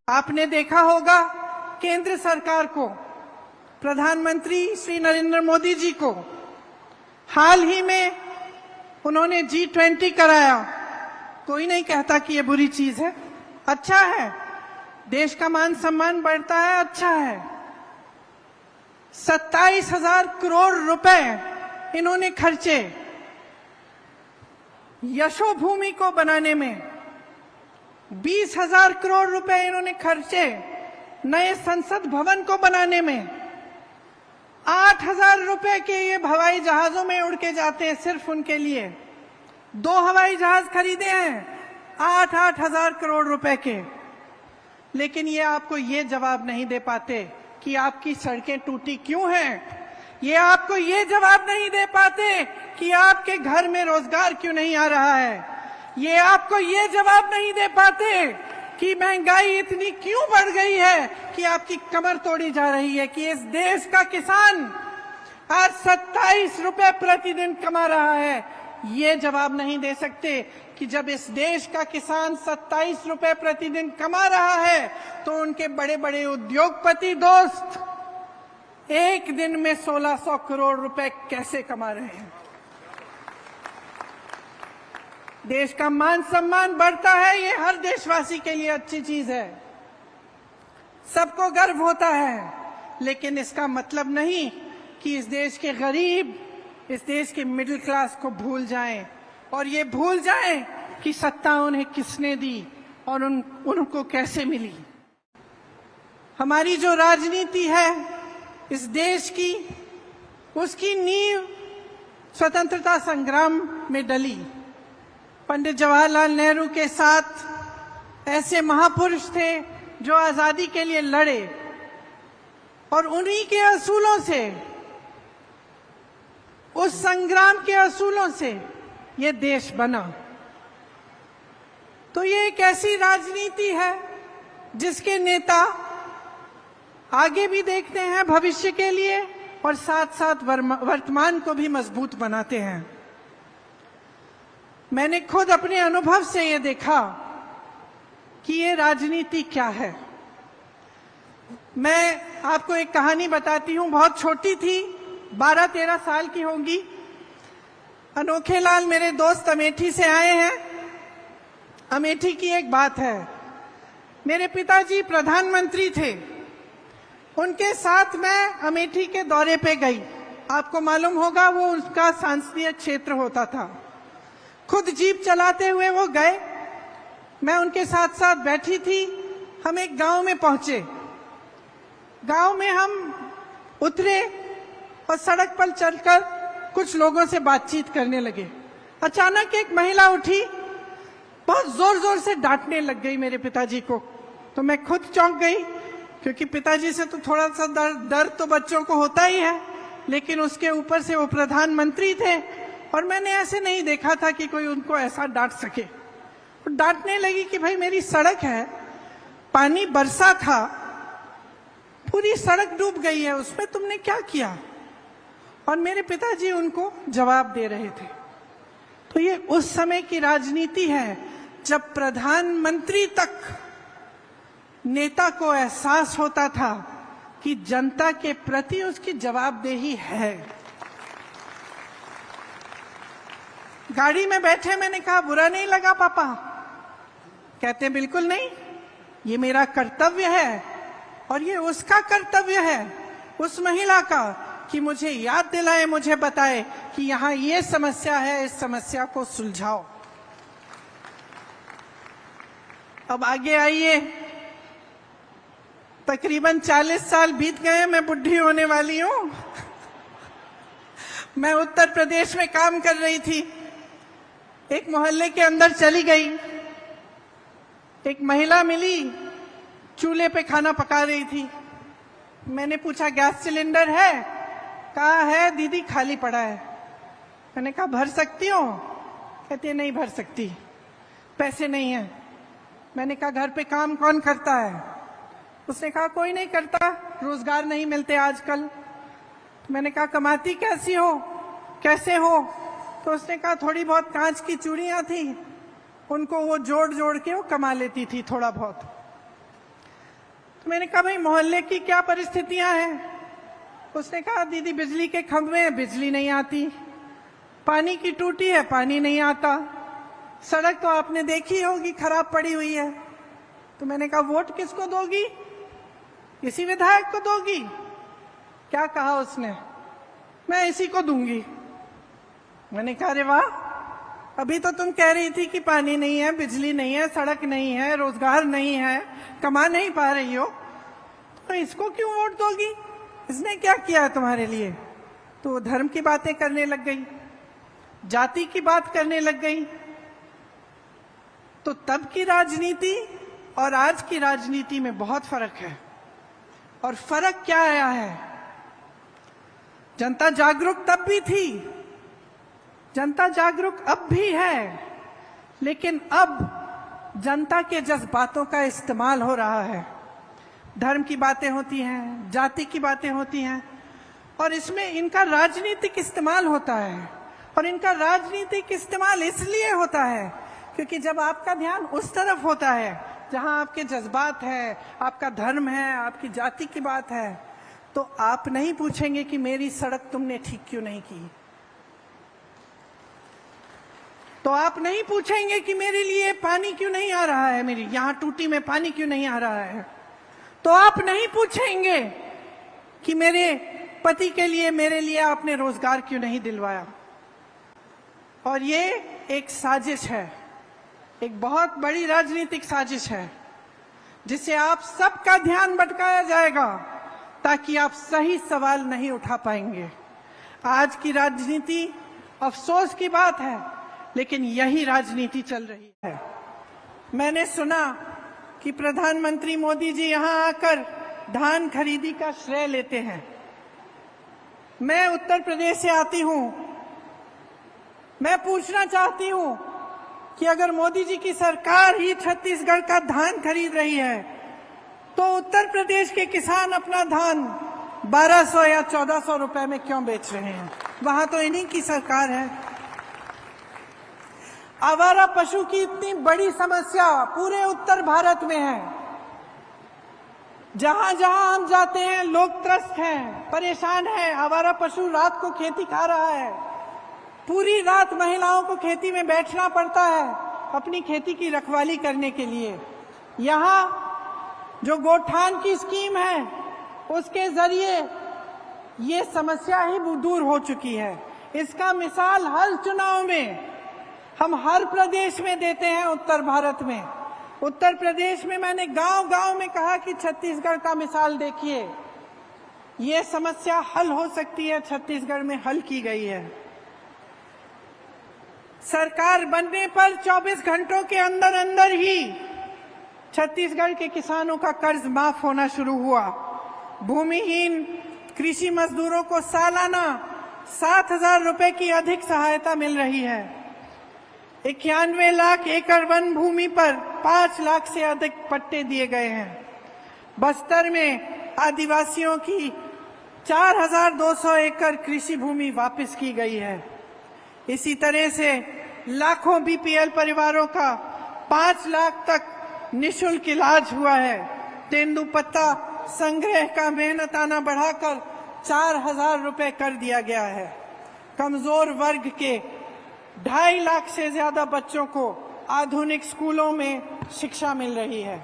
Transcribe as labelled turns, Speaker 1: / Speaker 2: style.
Speaker 1: आपने देखा होगा केंद्र सरकार को, प्रधानमंत्री श्री नरेंद्र मोदी जी को हाल ही में उन्होंने G20 कराया। कोई नहीं कहता कि ये बुरी चीज है, अच्छा है, देश का मान सम्मान बढ़ता है, अच्छा है। 27,000 करोड़ रुपए इन्होंने खर्चे यशोभूमि को बनाने में, 20,000 करोड़ रुपए इन्होंने खर्चे नए संसद भवन को बनाने में, 8,000 रुपए के ये हवाई जहाजों में उड़ के जाते हैं सिर्फ उनके लिए। 2 हवाई जहाज खरीदे हैं 8,000 करोड़ रुपए के। लेकिन ये आपको ये जवाब नहीं दे पाते कि आपकी सड़कें टूटी क्यों हैं। ये आपको ये जवाब नहीं दे पाते कि आपके घर में रोजगार क्यों नहीं आ रहा है। ये आपको ये जवाब नहीं दे पाते कि महंगाई इतनी क्यों बढ़ गई है कि आपकी कमर तोड़ी जा रही है, कि इस देश का किसान आज 27 रुपए प्रतिदिन कमा रहा है। ये जवाब नहीं दे सकते कि जब इस देश का किसान 27 रुपए प्रतिदिन कमा रहा है तो उनके बड़े बड़े उद्योगपति दोस्त एक दिन में 1600 करोड़ रुपए कैसे कमा रहे हैं। देश का मान सम्मान बढ़ता है, ये हर देशवासी के लिए अच्छी चीज है, सबको गर्व होता है। लेकिन इसका मतलब नहीं कि इस देश के गरीब, इस देश के मिडिल क्लास को भूल जाएं और ये भूल जाएं कि सत्ता उन्हें किसने दी और उनको कैसे मिली। हमारी जो राजनीति है इस देश की, उसकी नींव स्वतंत्रता संग्राम में डली। पंडित जवाहरलाल नेहरू के साथ ऐसे महापुरुष थे जो आजादी के लिए लड़े और उन्हीं के असूलों से, उस संग्राम के असूलों से ये देश बना। तो ये एक ऐसी राजनीति है जिसके नेता आगे भी देखते हैं भविष्य के लिए और साथ साथ वर्तमान को भी मजबूत बनाते हैं। मैंने खुद अपने अनुभव से ये देखा कि ये राजनीति क्या है। मैं आपको एक कहानी बताती हूँ, बहुत छोटी थी, 12-13 साल की होंगी। अनोखे लाल मेरे दोस्त अमेठी से आए हैं। अमेठी की एक बात है, मेरे पिताजी प्रधानमंत्री थे, उनके साथ मैं अमेठी के दौरे पे गई। आपको मालूम होगा वो उसका संसदीय क्षेत्र होता था। खुद जीप चलाते हुए वो गए, मैं उनके साथ साथ बैठी थी। हम एक गांव में पहुंचे, गांव में हम उतरे और सड़क पर चलकर कुछ लोगों से बातचीत करने लगे। अचानक एक महिला उठी, बहुत जोर जोर से डांटने लग गई मेरे पिताजी को। तो मैं खुद चौंक गई, क्योंकि पिताजी से तो थोड़ा सा डर तो बच्चों को होता ही है, लेकिन उसके ऊपर से वो प्रधानमंत्री थे और मैंने ऐसे नहीं देखा था कि कोई उनको ऐसा डांट सके। तो डांटने लगी कि भाई मेरी सड़क है, पानी बरसा था, पूरी सड़क डूब गई है, उसमें तुमने क्या किया। और मेरे पिताजी उनको जवाब दे रहे थे। तो ये उस समय की राजनीति है जब प्रधानमंत्री तक नेता को एहसास होता था कि जनता के प्रति उसकी जवाबदेही है। गाड़ी में बैठे मैंने कहा बुरा नहीं लगा पापा? कहते बिल्कुल नहीं, ये मेरा कर्तव्य है और ये उसका कर्तव्य है, उस महिला का, कि मुझे याद दिलाए, मुझे बताए कि यहाँ ये समस्या है, इस समस्या को सुलझाओ। अब आगे आइए, तकरीबन 40 साल बीत गए, मैं बुढ़ी होने वाली हूं। मैं उत्तर प्रदेश में काम कर रही थी, एक मोहल्ले के अंदर चली गई, एक महिला मिली, चूल्हे पे खाना पका रही थी। मैंने पूछा गैस सिलेंडर है? कहा है दीदी, खाली पड़ा है। मैंने कहा भर सकती हो? कहती नहीं भर सकती, पैसे नहीं है। मैंने कहा घर पे काम कौन करता है? उसने कहा कोई नहीं करता, रोजगार नहीं मिलते आजकल। मैंने कहा कमाती कैसी हो, कैसे हो? तो उसने कहा थोड़ी बहुत कांच की चूड़ियां थी, उनको वो जोड़ जोड़ के वो कमा लेती थी थोड़ा बहुत। तो मैंने कहा भाई मोहल्ले की क्या परिस्थितियां हैं? उसने कहा दीदी बिजली के खंभे हैं, बिजली नहीं आती, पानी की टूटी है, पानी नहीं आता, सड़क तो आपने देखी होगी खराब पड़ी हुई है। तो मैंने कहा वोट किसको दोगी? इसी विधायक को दोगी? क्या कहा उसने? मैं इसी को दूंगी। मैंने कहा अरे वाह, अभी तो तुम कह रही थी कि पानी नहीं है, बिजली नहीं है, सड़क नहीं है, रोजगार नहीं है, कमा नहीं पा रही हो, तो इसको क्यों वोट दोगी? इसने क्या किया है तुम्हारे लिए? तो वो धर्म की बातें करने लग गई, जाति की बात करने लग गई। तो तब की राजनीति और आज की राजनीति में बहुत फर्क है। और फर्क क्या आया है? जनता जागरूक तब भी थी, जनता जागरूक अब भी है, लेकिन अब जनता के जज्बातों का इस्तेमाल हो रहा है। धर्म की बातें होती हैं, जाति की बातें होती हैं, और इसमें इनका राजनीतिक इस्तेमाल होता है। और इनका राजनीतिक इस्तेमाल इसलिए होता है क्योंकि जब आपका ध्यान उस तरफ होता है जहां आपके जज्बात है, आपका धर्म है, आपकी जाति की बात है, तो आप नहीं पूछेंगे कि मेरी सड़क तुमने ठीक क्यों नहीं की, तो आप नहीं पूछेंगे कि मेरे लिए पानी क्यों नहीं आ रहा है, मेरी यहां टूटी में पानी क्यों नहीं आ रहा है, तो आप नहीं पूछेंगे कि मेरे पति के लिए, मेरे लिए आपने रोजगार क्यों नहीं दिलवाया। और ये एक साजिश है, एक बहुत बड़ी राजनीतिक साजिश है, जिससे आप सबका ध्यान भटकाया जाएगा ताकि आप सही सवाल नहीं उठा पाएंगे। आज की राजनीति, अफसोस की बात है, लेकिन यही राजनीति चल रही है। मैंने सुना कि प्रधानमंत्री मोदी जी यहां आकर धान खरीदी का श्रेय लेते हैं। मैं उत्तर प्रदेश से आती हूं, मैं पूछना चाहती हूं कि अगर मोदी जी की सरकार ही छत्तीसगढ़ का धान खरीद रही है, तो उत्तर प्रदेश के किसान अपना धान 1200 या 1400 रुपए में क्यों बेच रहे हैं? वहां तो इन्हीं की सरकार है। आवारा पशु की इतनी बड़ी समस्या पूरे उत्तर भारत में है। जहां जहां हम जाते हैं लोग त्रस्त हैं, परेशान हैं। आवारा पशु रात को खेती खा रहा है, पूरी रात महिलाओं को खेती में बैठना पड़ता है अपनी खेती की रखवाली करने के लिए। यहाँ जो गोठान की स्कीम है उसके जरिए ये समस्या ही दूर हो चुकी है। इसका मिसाल हर चुनाव में हम हर प्रदेश में देते हैं। उत्तर भारत में, उत्तर प्रदेश में मैंने गांव गांव में कहा कि छत्तीसगढ़ का मिसाल देखिए, ये समस्या हल हो सकती है, छत्तीसगढ़ में हल की गई है। सरकार बनने पर 24 घंटों के अंदर अंदर ही छत्तीसगढ़ के किसानों का कर्ज माफ होना शुरू हुआ। भूमिहीन कृषि मजदूरों को सालाना 7,000 रुपए की अधिक सहायता मिल रही है। 91 लाख एकड़ वन भूमि पर 5 लाख से अधिक पट्टे दिए गए हैं। बस्तर में आदिवासियों की 4,200 एकड़ कृषि भूमि वापस की गई है। इसी तरह से लाखों बीपीएल परिवारों का 5 लाख तक निःशुल्क इलाज हुआ है। तेंदुपत्ता संग्रह का मेहनताना बढ़ाकर 4,000 रुपए कर दिया गया है। कमजोर वर्ग के 2.5 लाख से ज्यादा बच्चों को आधुनिक स्कूलों में शिक्षा मिल रही है।